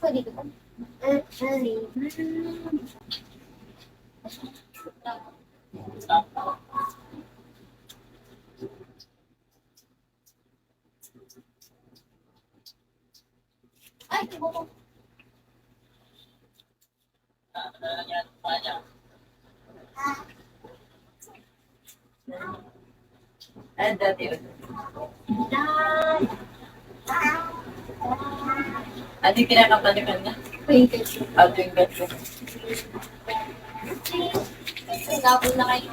Pwede ko. Ay, ibo ko. Ay, dati yun. Ano yung kinakapanikan niya? Twinkle. Twinkle. Gabon na kayo.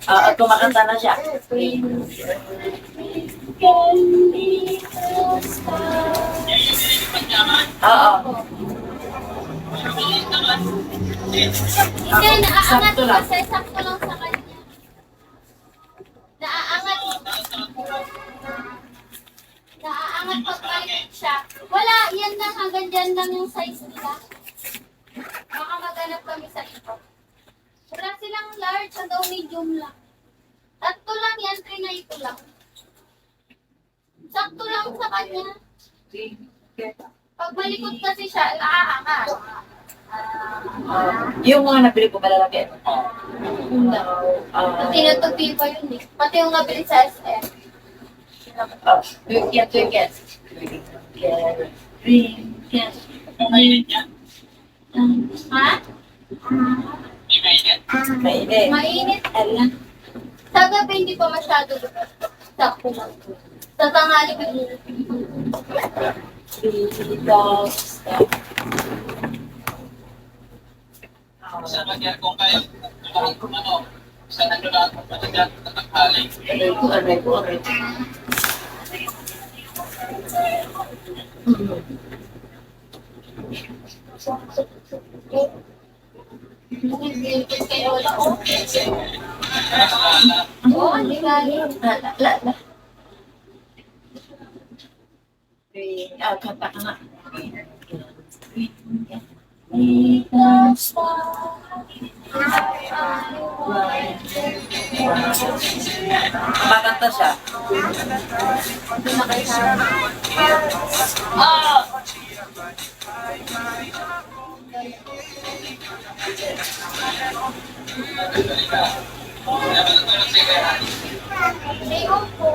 At kumakanta na siya. Oo. Hindi, naaangat Sakto lang. kasi sakto lang sa kanya. Naaangat. Naaangat pag maliit siya. Wala, yan lang hanggang dyan lang yung size nila. Baka maghanap kami sa iba. Wala silang large, hanggang medium lang. Tatlo lang yan, 3 na ito lang. Sakto lang sa kanya. Pag malikot kasi siya, naaangat. Yung mga nabili ko malalaki. Tinutupi pa yun eh. Pati yung nabili sa SM. Twinkle, twinkle. Twinkle. Ha? Mainit. Mainit. Ala. Sa gabi hindi pa masyado. Sakto lang. Sa tanghali ko Sa nagyar kung kayo, ano, sa nanulat at matagal na tanghali. Aray ko. kay Lola ko. Oo, hindi galing. La. Kanta ka nga. Kumakanta siya. Sayo po.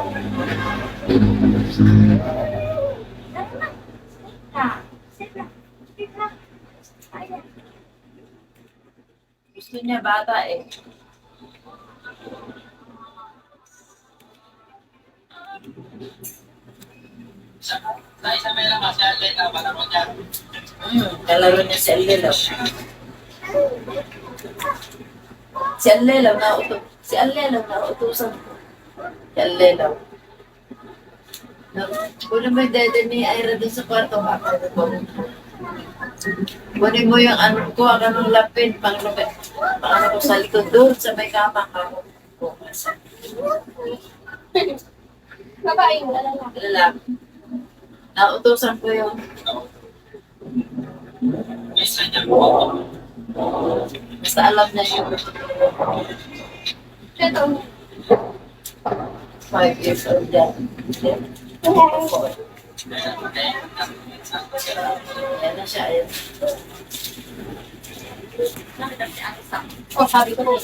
Gusto niya bata eh. Sa isa may lang masya na panahon niya. Kalaro niya si Alelo. Si Alelo na utusan ko. Si Alelo. Kunin mo yung dede ni Ira doon sa kwarto. Kunin mo yung ano ko, ang anong lapin, pang ano ko sa likod doon sa may kama ka. Babae mo, lalaki. Lalaki. Nautusan ko yung Isa niya po. basta alam niya yung Ito. 5 years old yan. Yan na siya. Ayan. Oh, sabi ko rin.